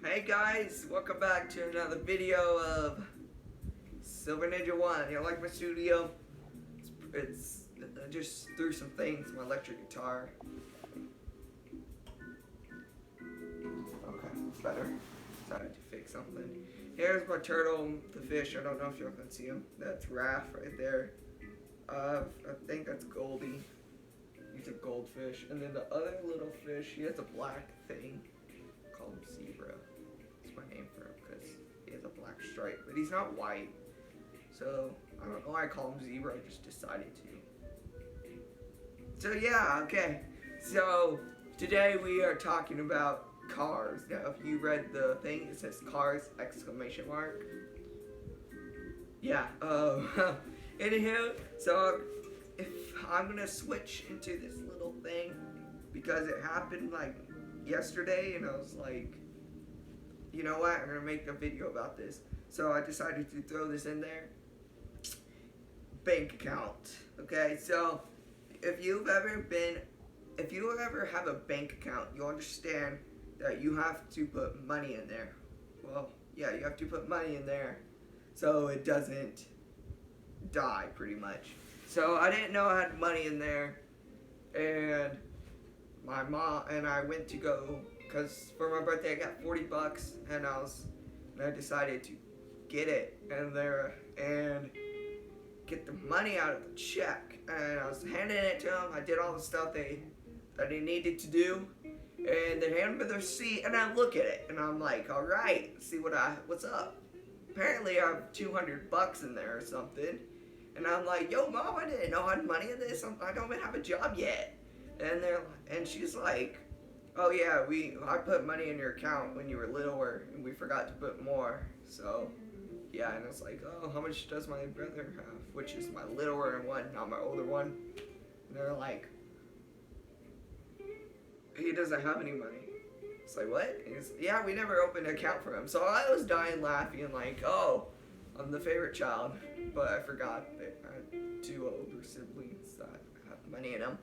Hey guys, welcome back to another video of Silver Ninja 1. You like my studio? I just threw some things, my electric guitar. Okay, better. Decided to fix something. Here's my turtle, the fish. I don't know if y'all can see him. That's Raph right there. I think that's Goldie. He's a goldfish. And then the other little fish, he has a black thing. Call him Zebra. That's my name for him because he has a black stripe, but he's not white. So I don't know why I call him Zebra. I just decided to. So yeah, okay. So today we are talking about cars. Now, if you read the thing, it says cars exclamation mark. Yeah. Anywho, so if I'm gonna switch into this little thing because it happened like yesterday, and I was like, you know what? I'm gonna make a video about this. So I decided to throw this in there. Bank account. Okay, so if you ever have a bank account, you'll understand that you have to put money in there. Well, yeah, you have to put money in there so it doesn't die, pretty much. So I didn't know I had money in there, and my mom and I went to go, because for my birthday I got $40, and I decided to get it and get the money out of the check, and I was handing it to them. I did all the stuff that they needed to do, and they handed me the receipt, and I look at it, and I'm like, all right, see what's up. Apparently I have $200 in there or something, and I'm like, yo, Mom, I didn't know I had money in this. I don't even have a job yet. And she's like, oh yeah, I put money in your account when you were littler, and we forgot to put more. So yeah, and it's like, oh, how much does my brother have? Which is my littler one, not my older one. And they're like, he doesn't have any money. It's like, what? Yeah, we never opened an account for him. So I was dying laughing, like, oh, I'm the favorite child. But I forgot that I had two older siblings that have money in them.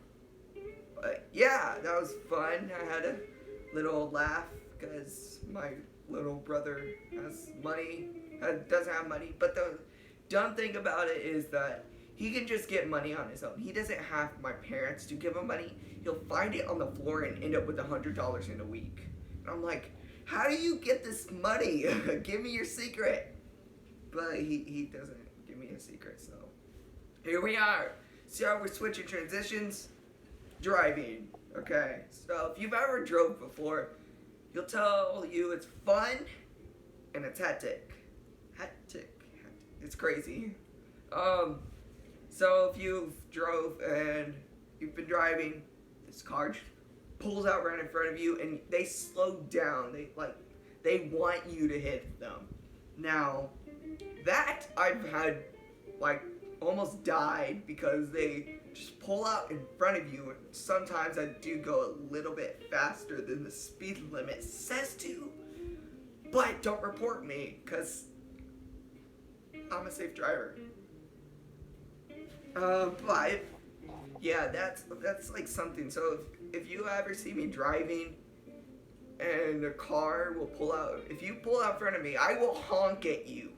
But yeah, that was fun. I had a little laugh because my little brother has money, doesn't have money. But the dumb thing about it is that he can just get money on his own. He doesn't have my parents to give him money. He'll find it on the floor and end up with $100 in a week. And I'm like, how do you get this money? Give me your secret. But he doesn't give me a secret, so here we are. See how we're switching transitions? Driving. Okay, so if you've ever drove before, he'll tell you it's fun and it's hectic. It's crazy. So if you've drove and you've been driving, this car just pulls out right in front of you and they slow down. They want you to hit them. Now, that I've had almost died because they just pull out in front of you, and sometimes I do go a little bit faster than the speed limit says to, but don't report me because I'm a safe driver. But yeah, that's like something. So if you ever see me driving and a car will pull out, if you pull out in front of me, I will honk at you.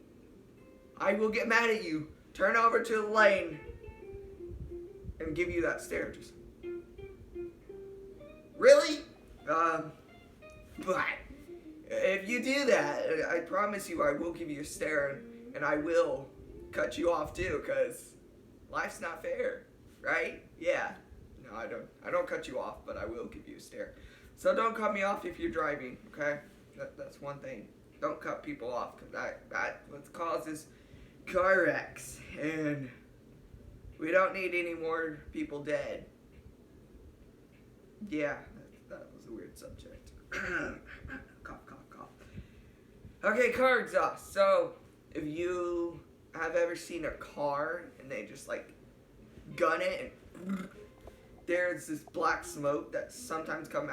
I will get mad at you, turn over to the lane, and give you that stare. Just really? But if you do that, I promise you I will give you a stare, and I will cut you off too, because life's not fair, right? Yeah. No, I don't cut you off, but I will give you a stare. So don't cut me off if you're driving, okay? That's one thing. Don't cut people off, because that what causes car wrecks, and we don't need any more people dead. Yeah, that was a weird subject. Cough, cough, cough. Okay, car exhaust. So, if you have ever seen a car and they just gun it and there's this black smoke that sometimes comes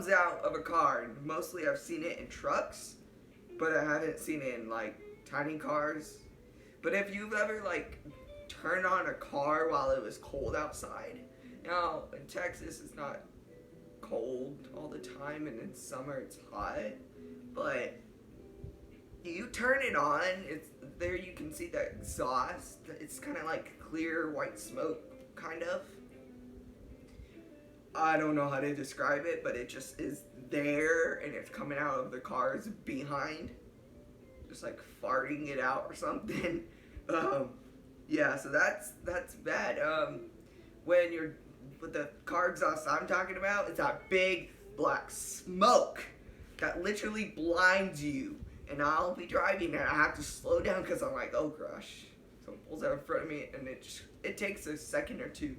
out of a car, and mostly I've seen it in trucks, but I haven't seen it in tiny cars. But if you've ever turned on a car while it was cold outside, now in Texas it's not cold all the time, and in summer it's hot. But you turn it on, it's there. You can see the exhaust. It's kind of like clear white smoke, kind of. I don't know how to describe it, but it just is there, and it's coming out of the cars behind, just like farting it out or something. Yeah, so that's bad. When you're with the car exhaust I'm talking about, it's that big black smoke that literally blinds you. And I'll be driving and I have to slow down because I'm like, oh gosh. Someone pulls out in front of me, and it takes a second or two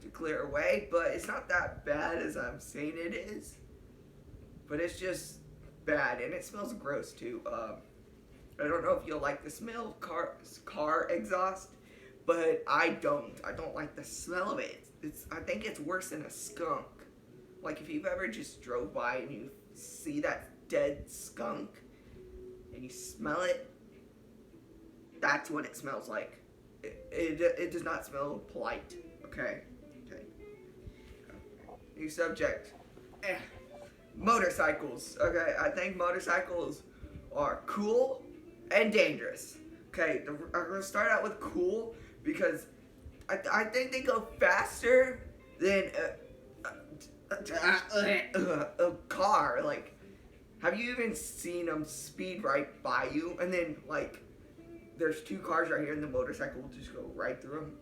to clear away, but it's not that bad as I'm saying it is. But it's just bad, and it smells gross too. I don't know if you'll like the smell of car exhaust, but I don't. I don't like the smell of it. I think it's worse than a skunk. Like if you've ever just drove by and you see that dead skunk and you smell it, that's what it smells like. It does not smell polite. Okay. New subject. Motorcycles. Okay, I think motorcycles are cool and dangerous. Okay, I'm gonna start out with cool because I think they go faster than a car. Like, have you even seen them speed right by you? And then like, there's two cars right here, and the motorcycle will just go right through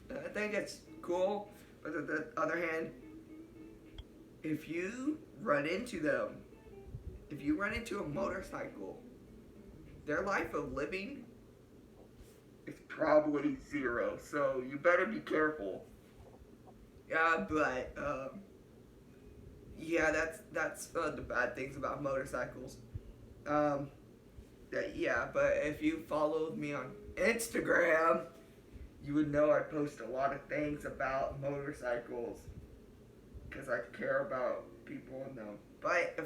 them. I think it's cool. But on the other hand, if you run into a motorcycle, their life of living is probably zero. So you better be careful. Yeah, but yeah, that's the bad things about motorcycles. Yeah, but if you followed me on Instagram, you would know I post a lot of things about motorcycles because I care about people in them. But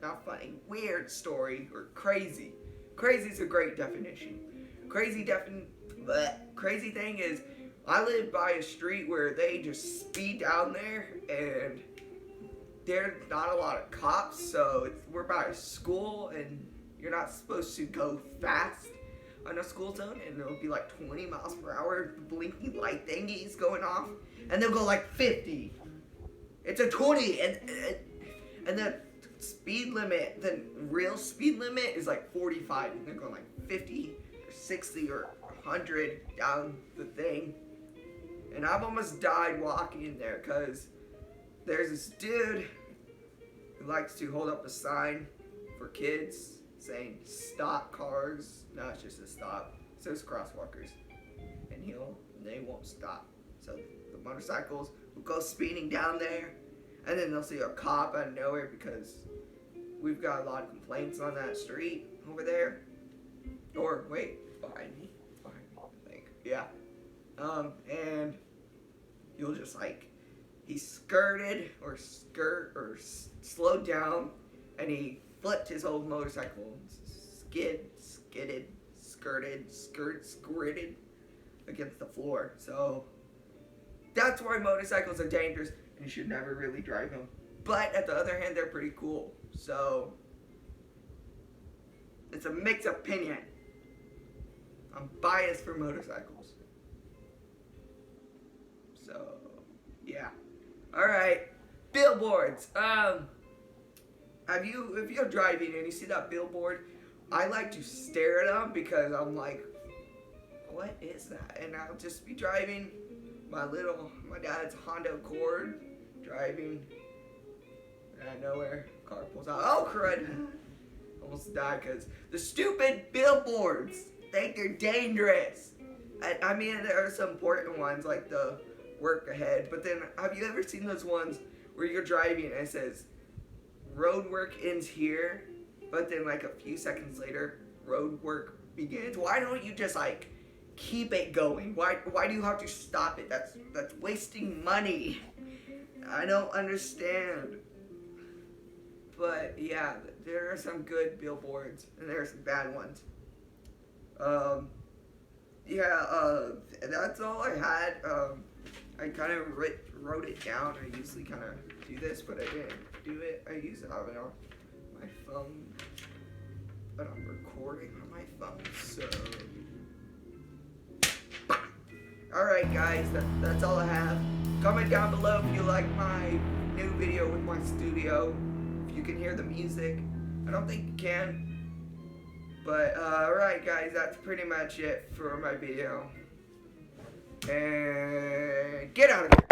not funny, weird story or crazy. Crazy is a great definition. Crazy thing is, I live by a street where they just speed down there, and there's not a lot of cops, so we're by a school, and you're not supposed to go fast on a school zone, and it'll be like 20 miles per hour, blinking light thingies going off, and they'll go like 50. It's a 20, and the speed limit, the real speed limit is like 45, and they're going like 50 or 60 or 100 down the thing. And I've almost died walking in there because there's this dude who likes to hold up a sign for kids saying stop cars. No, it's just a stop. It says crosswalkers. And they won't stop. So the motorcycles will go speeding down there, and then they'll see a cop out of nowhere because we've got a lot of complaints on that street over there. Or wait, behind me, I think. Yeah. And you'll just he skirted or slowed down, and he flipped his old motorcycle, skirted against the floor. So that's why motorcycles are dangerous, and you should never really drive them. But at the other hand, they're pretty cool. So it's a mixed opinion. I'm biased for motorcycles. So yeah. Alright. Billboards. If you're driving and you see that billboard, I like to stare at them because I'm like, what is that? And I'll just be driving my dad's Honda Accord, driving, and out of nowhere, car pulls out. Oh crud! Almost died because the stupid billboards think they're dangerous. I mean, there are some important ones like the work ahead, but then have you ever seen those ones where you're driving and it says road work ends here, but then like a few seconds later, road work begins? Why don't you just keep it going? Why do you have to stop it? That's wasting money. I don't understand. But yeah, there are some good billboards and there are some bad ones. That's all I had. I kind of wrote it down. I usually kind of do this, but I didn't do it. I usually have it on my phone, but I'm recording on my phone, so. Alright guys, that's all I have. Comment down below if you like my new video with my studio. If you can hear the music. I don't think you can. But alright guys, that's pretty much it for my video. And get out of here.